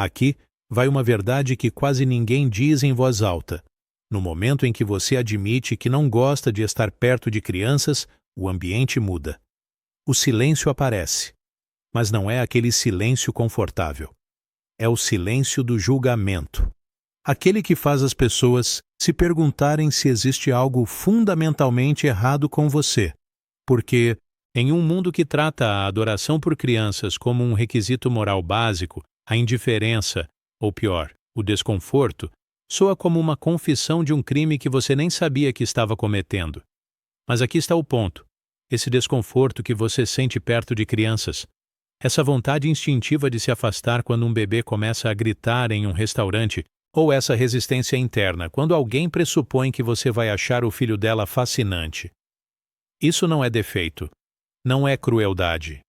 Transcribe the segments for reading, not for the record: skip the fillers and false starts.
Aqui vai uma verdade que quase ninguém diz em voz alta. No momento em que você admite que não gosta de estar perto de crianças, o ambiente muda. O silêncio aparece, mas não é aquele silêncio confortável. É o silêncio do julgamento. Aquele que faz as pessoas se perguntarem se existe algo fundamentalmente errado com você. Porque, em um mundo que trata a adoração por crianças como um requisito moral básico, a indiferença, ou pior, o desconforto, soa como uma confissão de um crime que você nem sabia que estava cometendo. Mas aqui está o ponto. Esse desconforto que você sente perto de crianças, essa vontade instintiva de se afastar quando um bebê começa a gritar em um restaurante, ou essa resistência interna quando alguém pressupõe que você vai achar o filho dela fascinante. Isso não é defeito, não é crueldade,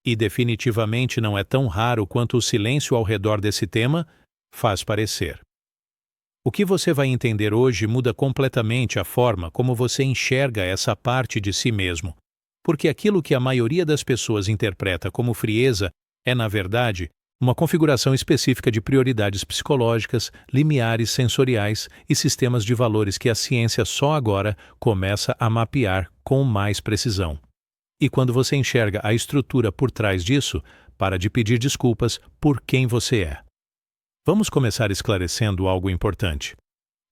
e definitivamente não é tão raro quanto o silêncio ao redor desse tema faz parecer. O que você vai entender hoje muda completamente a forma como você enxerga essa parte de si mesmo, porque aquilo que a maioria das pessoas interpreta como frieza é, na verdade, uma configuração específica de prioridades psicológicas, limiares sensoriais e sistemas de valores que a ciência só agora começa a mapear com mais precisão. E quando você enxerga a estrutura por trás disso, para de pedir desculpas por quem você é. Vamos começar esclarecendo algo importante.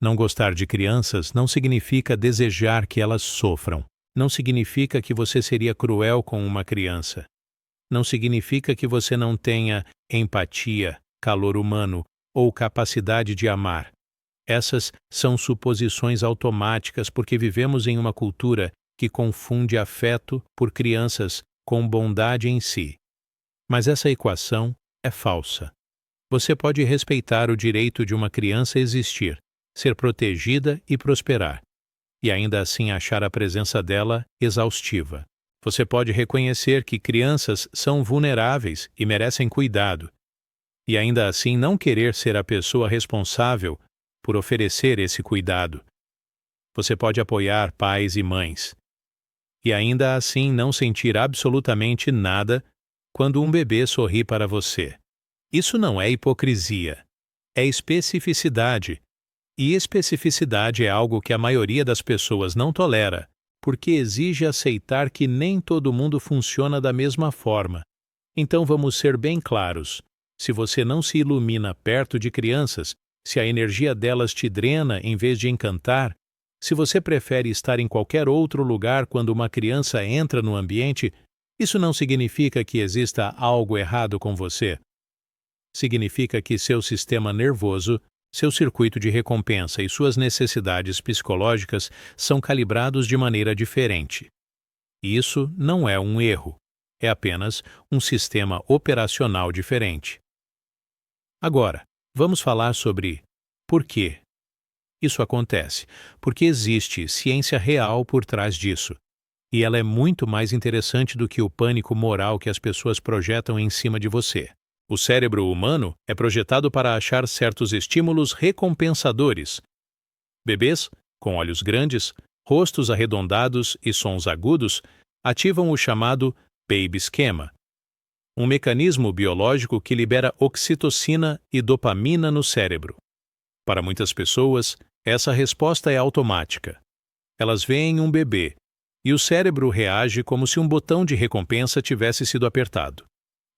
Não gostar de crianças não significa desejar que elas sofram. Não significa que você seria cruel com uma criança. Não significa que você não tenha empatia, calor humano ou capacidade de amar. Essas são suposições automáticas porque vivemos em uma cultura que confunde afeto por crianças com bondade em si. Mas essa equação é falsa. Você pode respeitar o direito de uma criança existir, ser protegida e prosperar, e ainda assim achar a presença dela exaustiva. Você pode reconhecer que crianças são vulneráveis e merecem cuidado, e ainda assim não querer ser a pessoa responsável por oferecer esse cuidado. Você pode apoiar pais e mães, e ainda assim não sentir absolutamente nada quando um bebê sorri para você. Isso não é hipocrisia, é especificidade. E especificidade é algo que a maioria das pessoas não tolera, porque exige aceitar que nem todo mundo funciona da mesma forma. Então vamos ser bem claros. Se você não se ilumina perto de crianças, se a energia delas te drena em vez de encantar, se você prefere estar em qualquer outro lugar quando uma criança entra no ambiente, isso não significa que exista algo errado com você. Significa que seu sistema nervoso, seu circuito de recompensa e suas necessidades psicológicas são calibrados de maneira diferente. Isso não é um erro, é apenas um sistema operacional diferente. Agora, vamos falar sobre por quê. Isso acontece porque existe ciência real por trás disso, e ela é muito mais interessante do que o pânico moral que as pessoas projetam em cima de você. O cérebro humano é projetado para achar certos estímulos recompensadores. Bebês, com olhos grandes, rostos arredondados e sons agudos, ativam o chamado baby schema, um mecanismo biológico que libera oxitocina e dopamina no cérebro. Para muitas pessoas, essa resposta é automática. Elas veem um bebê, e o cérebro reage como se um botão de recompensa tivesse sido apertado.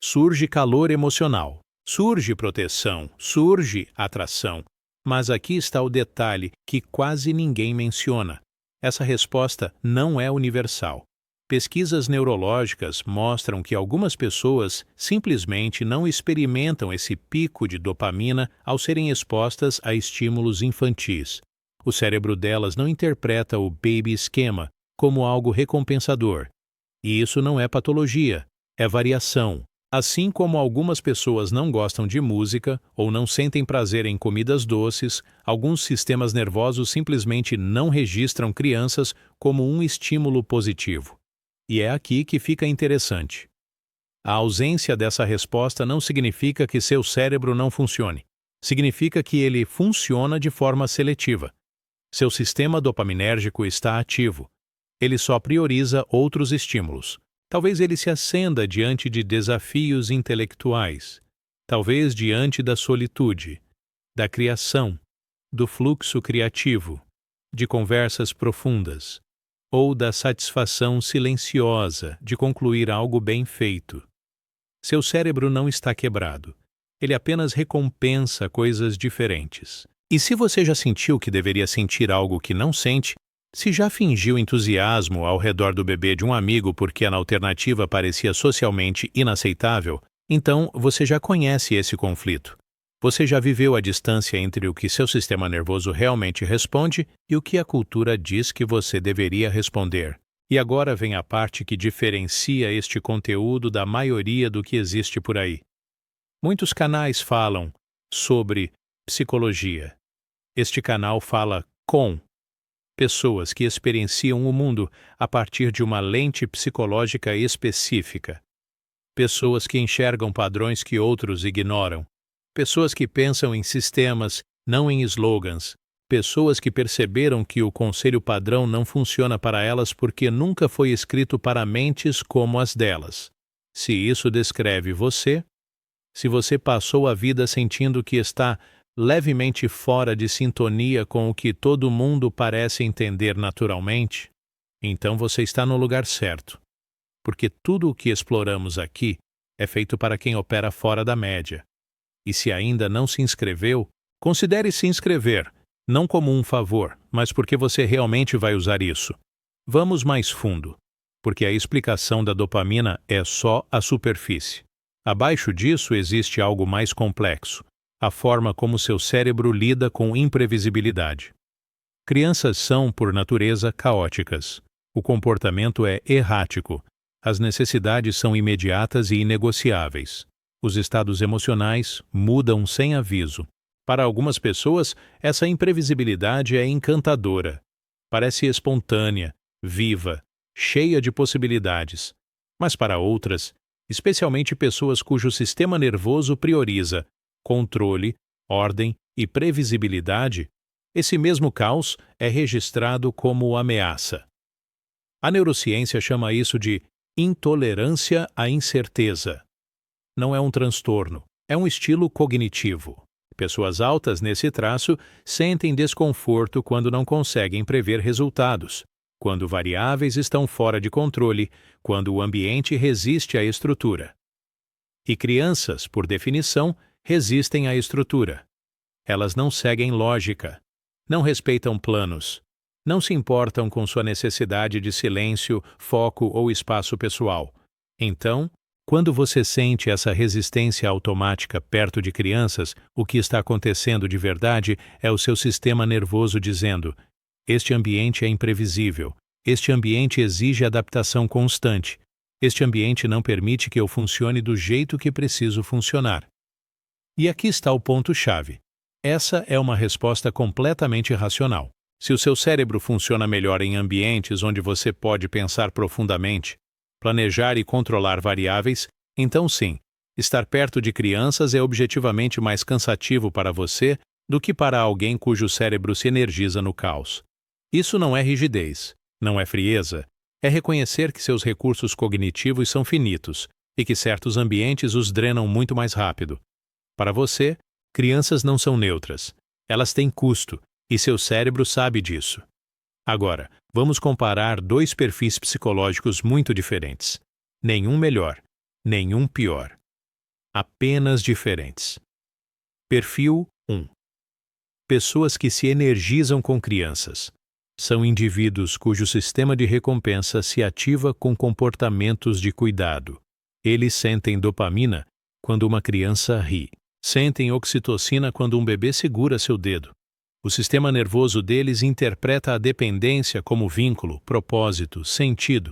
Surge calor emocional, surge proteção, surge atração. Mas aqui está o detalhe que quase ninguém menciona. Essa resposta não é universal. Pesquisas neurológicas mostram que algumas pessoas simplesmente não experimentam esse pico de dopamina ao serem expostas a estímulos infantis. O cérebro delas não interpreta o baby schema como algo recompensador. E isso não é patologia, é variação. Assim como algumas pessoas não gostam de música ou não sentem prazer em comidas doces, alguns sistemas nervosos simplesmente não registram crianças como um estímulo positivo. E é aqui que fica interessante. A ausência dessa resposta não significa que seu cérebro não funcione. Significa que ele funciona de forma seletiva. Seu sistema dopaminérgico está ativo. Ele só prioriza outros estímulos. Talvez ele se acenda diante de desafios intelectuais. talvez diante da solitude, da criação, do fluxo criativo, de conversas profundas, ou da satisfação silenciosa de concluir algo bem feito. Seu cérebro não está quebrado. Ele apenas recompensa coisas diferentes. E se você já sentiu que deveria sentir algo que não sente, se já fingiu entusiasmo ao redor do bebê de um amigo porque a alternativa parecia socialmente inaceitável, então você já conhece esse conflito. Você já viveu a distância entre o que seu sistema nervoso realmente responde e o que a cultura diz que você deveria responder. E agora vem a parte que diferencia este conteúdo da maioria do que existe por aí. Muitos canais falam sobre psicologia. Este canal fala com pessoas que experienciam o mundo a partir de uma lente psicológica específica. Pessoas que enxergam padrões que outros ignoram. Pessoas que pensam em sistemas, não em slogans. Pessoas que perceberam que o conselho padrão não funciona para elas porque nunca foi escrito para mentes como as delas. Se isso descreve você, se você passou a vida sentindo que está levemente fora de sintonia com o que todo mundo parece entender naturalmente, então você está no lugar certo. Porque tudo o que exploramos aqui é feito para quem opera fora da média. E se ainda não se inscreveu, considere se inscrever, não como um favor, mas porque você realmente vai usar isso. Vamos mais fundo, porque a explicação da dopamina é só a superfície. Abaixo disso existe algo mais complexo, a forma como seu cérebro lida com imprevisibilidade. Crianças são, por natureza, caóticas. O comportamento é errático. As necessidades são imediatas e inegociáveis. Os estados emocionais mudam sem aviso. Para algumas pessoas, essa imprevisibilidade é encantadora. Parece espontânea, viva, cheia de possibilidades. Mas para outras, especialmente pessoas cujo sistema nervoso prioriza controle, ordem e previsibilidade, esse mesmo caos é registrado como ameaça. A neurociência chama isso de intolerância à incerteza. Não é um transtorno, é um estilo cognitivo. Pessoas altas nesse traço sentem desconforto quando não conseguem prever resultados, quando variáveis estão fora de controle, quando o ambiente resiste à estrutura. E crianças, por definição, resistem à estrutura. Elas não seguem lógica, não respeitam planos, não se importam com sua necessidade de silêncio, foco ou espaço pessoal. Então, quando você sente essa resistência automática perto de crianças, o que está acontecendo de verdade é o seu sistema nervoso dizendo: este ambiente é imprevisível, este ambiente exige adaptação constante, este ambiente não permite que eu funcione do jeito que preciso funcionar. E aqui está o ponto-chave. Essa é uma resposta completamente racional. Se o seu cérebro funciona melhor em ambientes onde você pode pensar profundamente, planejar e controlar variáveis, então sim, estar perto de crianças é objetivamente mais cansativo para você do que para alguém cujo cérebro se energiza no caos. Isso não é rigidez, não é frieza, é reconhecer que seus recursos cognitivos são finitos e que certos ambientes os drenam muito mais rápido. Para você, crianças não são neutras, elas têm custo e seu cérebro sabe disso. Agora, vamos comparar dois perfis psicológicos muito diferentes. Nenhum melhor, nenhum pior. Apenas diferentes. Perfil 1. Pessoas que se energizam com crianças. São indivíduos cujo sistema de recompensa se ativa com comportamentos de cuidado. Eles sentem dopamina quando uma criança ri. Sentem oxitocina quando um bebê segura seu dedo. O sistema nervoso deles interpreta a dependência como vínculo, propósito, sentido.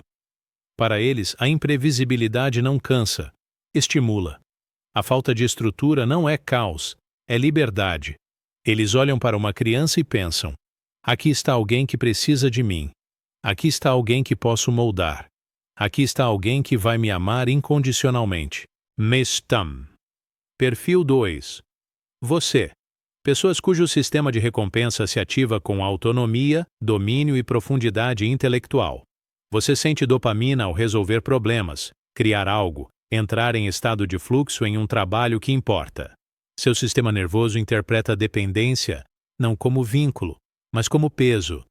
Para eles, a imprevisibilidade não cansa, estimula. A falta de estrutura não é caos, é liberdade. Eles olham para uma criança e pensam: aqui está alguém que precisa de mim. Aqui está alguém que posso moldar. Aqui está alguém que vai me amar incondicionalmente. Mestam. Perfil 2. Você. Pessoas cujo sistema de recompensa se ativa com autonomia, domínio e profundidade intelectual. Você sente dopamina ao resolver problemas, criar algo, Entrar em estado de fluxo em um trabalho que importa. Seu sistema nervoso interpreta a dependência não como vínculo, mas como peso.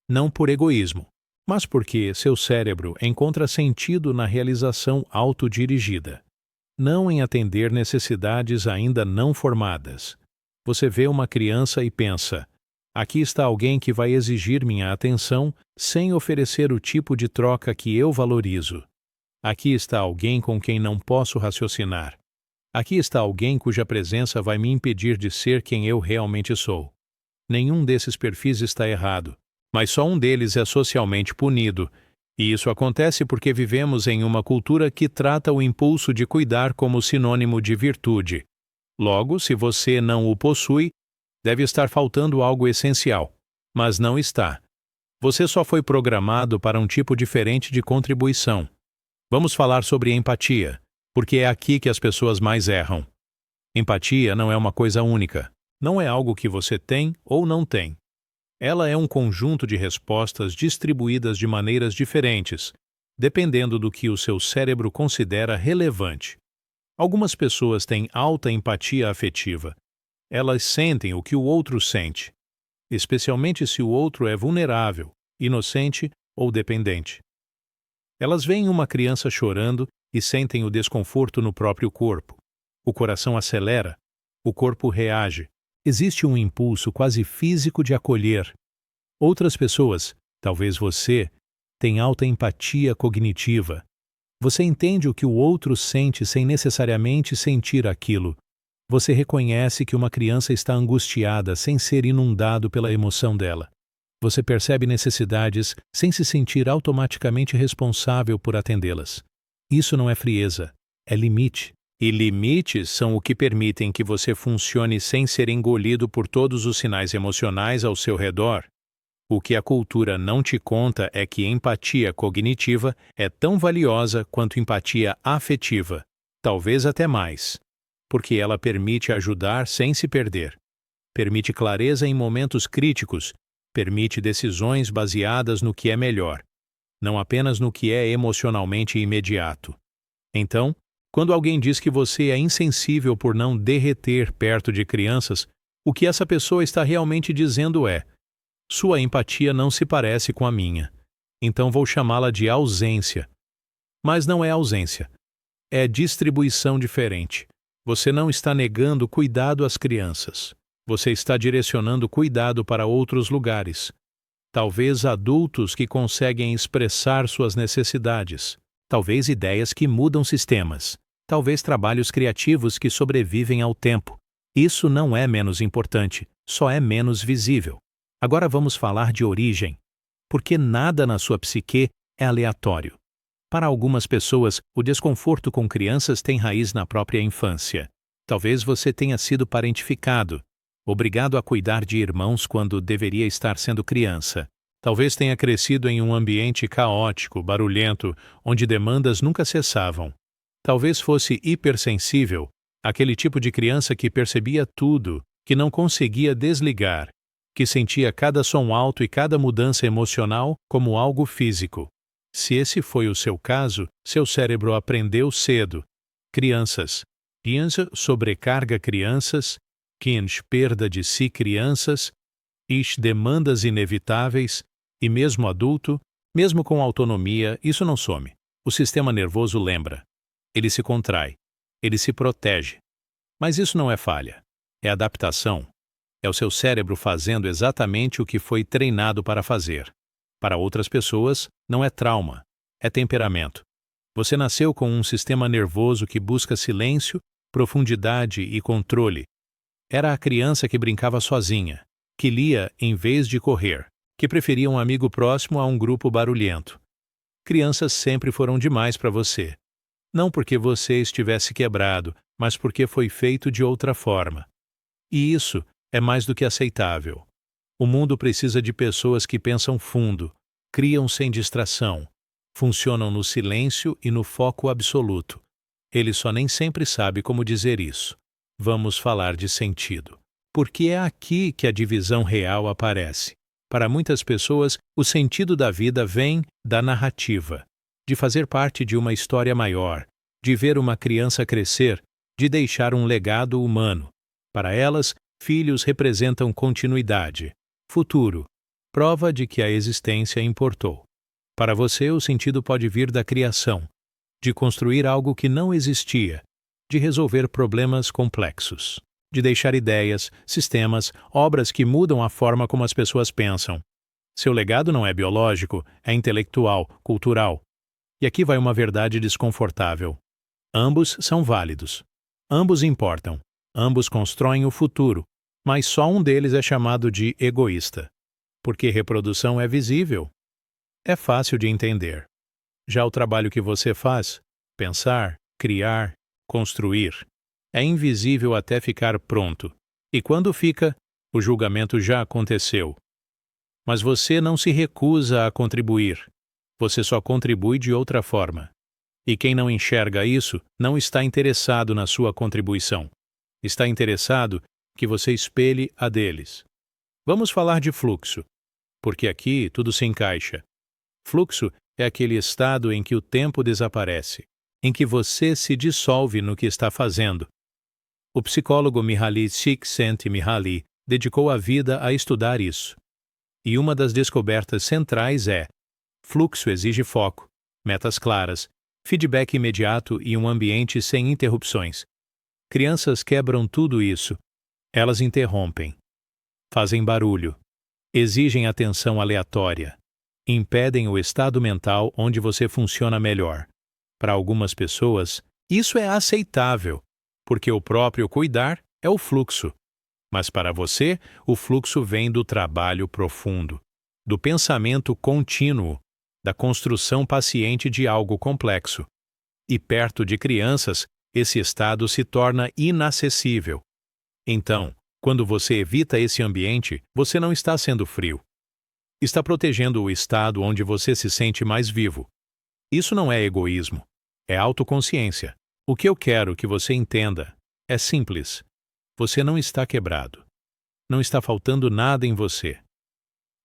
Não por egoísmo, mas porque seu cérebro encontra sentido na realização autodirigida. Não em atender necessidades ainda não formadas. Você vê uma criança e pensa: aqui está alguém que vai exigir minha atenção sem oferecer o tipo de troca que eu valorizo. Aqui está alguém com quem não posso raciocinar. Aqui está alguém cuja presença vai me impedir de ser quem eu realmente sou. Nenhum desses perfis está errado, mas só um deles é socialmente punido, e isso acontece porque vivemos em uma cultura que trata o impulso de cuidar como sinônimo de virtude. Logo, se você não o possui, deve estar faltando algo essencial, mas não está. Você só foi programado para um tipo diferente de contribuição. Vamos falar sobre empatia, porque é aqui que as pessoas mais erram. Empatia não é uma coisa única. Não é algo que você tem ou não tem. Ela é um conjunto de respostas distribuídas de maneiras diferentes, dependendo do que o seu cérebro considera relevante. Algumas pessoas têm alta empatia afetiva. Elas sentem o que o outro sente, especialmente se o outro é vulnerável, inocente ou dependente. Elas veem uma criança chorando e sentem o desconforto no próprio corpo. O coração acelera, o corpo reage. Existe um impulso quase físico de acolher. Outras pessoas, talvez você, têm alta empatia cognitiva. Você entende o que o outro sente sem necessariamente sentir aquilo. Você reconhece que uma criança está angustiada sem ser inundado pela emoção dela. Você percebe necessidades sem se sentir automaticamente responsável por atendê-las. Isso não é frieza, é limite. E limites são o que permitem que você funcione sem ser engolido por todos os sinais emocionais ao seu redor. O que a cultura não te conta é que empatia cognitiva é tão valiosa quanto empatia afetiva, talvez até mais, porque ela permite ajudar sem se perder, permite clareza em momentos críticos, permite decisões baseadas no que é melhor, não apenas no que é emocionalmente imediato. Então, quando alguém diz que você é insensível por não derreter perto de crianças, o que essa pessoa está realmente dizendo é: sua empatia não se parece com a minha, então vou chamá-la de ausência. Mas não é ausência, é distribuição diferente. Você não está negando cuidado às crianças. Você está direcionando cuidado para outros lugares. Talvez adultos que conseguem expressar suas necessidades. Talvez ideias que mudam sistemas. Talvez trabalhos criativos que sobrevivem ao tempo. Isso não é menos importante, só é menos visível. Agora vamos falar de origem. Porque nada na sua psique é aleatório. Para algumas pessoas, o desconforto com crianças tem raiz na própria infância. Talvez você tenha sido parentificado, obrigado a cuidar de irmãos quando deveria estar sendo criança. Talvez tenha crescido em um ambiente caótico, barulhento, onde demandas nunca cessavam. Talvez fosse hipersensível, aquele tipo de criança que percebia tudo, que não conseguia desligar, que sentia cada som alto e cada mudança emocional como algo físico. Se esse foi o seu caso, seu cérebro aprendeu cedo. Crianças. Kinds sobrecarga crianças. Kinds perda de si crianças. Ish demandas inevitáveis. E mesmo adulto, mesmo com autonomia, isso não some. O sistema nervoso lembra. Ele se contrai. Ele se protege. Mas isso não é falha. É adaptação. É o seu cérebro fazendo exatamente o que foi treinado para fazer. Para outras pessoas, não é trauma, é temperamento. Você nasceu com um sistema nervoso que busca silêncio, profundidade e controle. Era a criança que brincava sozinha, que lia em vez de correr, que preferia um amigo próximo a um grupo barulhento. Crianças sempre foram demais para você. Não porque você estivesse quebrado, mas porque foi feito de outra forma. E isso é mais do que aceitável. O mundo precisa de pessoas que pensam fundo, criam sem distração, funcionam no silêncio e no foco absoluto. Ele só nem sempre sabe como dizer isso. Vamos falar de sentido. Porque é aqui que a divisão real aparece. Para muitas pessoas, o sentido da vida vem da narrativa, de fazer parte de uma história maior, de ver uma criança crescer, de deixar um legado humano. Para elas, filhos representam continuidade, futuro, prova de que a existência importou. Para você, o sentido pode vir da criação, de construir algo que não existia, de resolver problemas complexos, de deixar ideias, sistemas, obras que mudam a forma como as pessoas pensam. Seu legado não é biológico, é intelectual, cultural. E aqui vai uma verdade desconfortável. Ambos são válidos. Ambos importam. Ambos constroem o futuro, mas só um deles é chamado de egoísta. Porque reprodução é visível. É fácil de entender. Já o trabalho que você faz, pensar, criar, construir, é invisível até ficar pronto. E quando fica, o julgamento já aconteceu. Mas você não se recusa a contribuir. Você só contribui de outra forma. E quem não enxerga isso não está interessado na sua contribuição. Está interessado que você espelhe a deles. Vamos falar de fluxo, porque aqui tudo se encaixa. Fluxo é aquele estado em que o tempo desaparece, em que você se dissolve no que está fazendo. O psicólogo Mihaly Csikszentmihalyi dedicou a vida a estudar isso. E uma das descobertas centrais é: fluxo exige foco, metas claras, feedback imediato e um ambiente sem interrupções. Crianças quebram tudo isso. Elas interrompem, fazem barulho, exigem atenção aleatória, impedem o estado mental onde você funciona melhor. Para algumas pessoas, isso é aceitável, porque o próprio cuidar é o fluxo. Mas para você, o fluxo vem do trabalho profundo, do pensamento contínuo, da construção paciente de algo complexo. E perto de crianças, esse estado se torna inacessível. Então, quando você evita esse ambiente, você não está sendo frio. Está protegendo o estado onde você se sente mais vivo. Isso não é egoísmo, é autoconsciência. O que eu quero que você entenda é simples. Você não está quebrado. Não está faltando nada em você.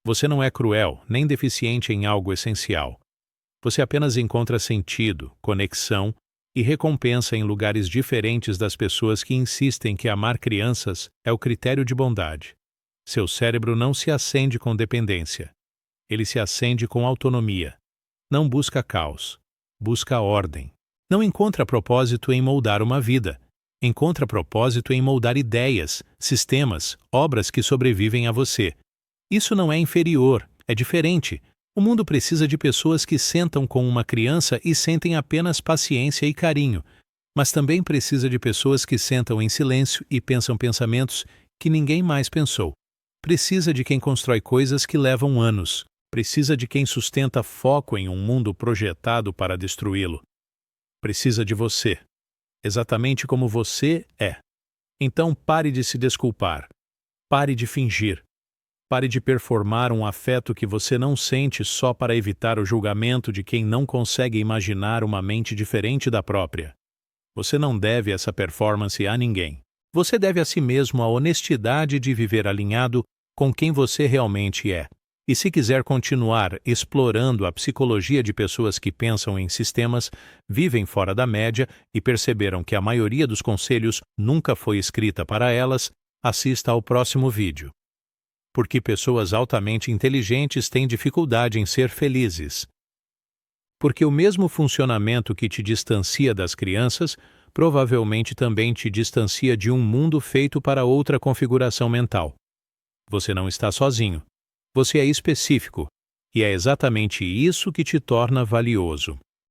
Você não é cruel, nem deficiente em algo essencial. Você apenas encontra sentido, conexão e recompensa em lugares diferentes das pessoas que insistem que amar crianças é o critério de bondade. Seu cérebro não se acende com dependência. Ele se acende com autonomia. Não busca caos. Busca ordem. Não encontra propósito em moldar uma vida. Encontra propósito em moldar ideias, sistemas, obras que sobrevivem a você. Isso não é inferior, é diferente. O mundo precisa de pessoas que sentam com uma criança e sentem apenas paciência e carinho, mas também precisa de pessoas que sentam em silêncio e pensam pensamentos que ninguém mais pensou. Precisa de quem constrói coisas que levam anos. Precisa de quem sustenta foco em um mundo projetado para destruí-lo. Precisa de você. Exatamente como você é. Então pare de se desculpar. Pare de fingir. Pare de performar um afeto que você não sente só para evitar o julgamento de quem não consegue imaginar uma mente diferente da própria. Você não deve essa performance a ninguém. Você deve a si mesmo a honestidade de viver alinhado com quem você realmente é. E se quiser continuar explorando a psicologia de pessoas que pensam em sistemas, vivem fora da média e perceberam que a maioria dos conselhos nunca foi escrita para elas, assista ao próximo vídeo. Porque pessoas altamente inteligentes têm dificuldade em ser felizes. Porque o mesmo funcionamento que te distancia das crianças, provavelmente também te distancia de um mundo feito para outra configuração mental. Você não está sozinho. Você é específico, e é exatamente isso que te torna valioso.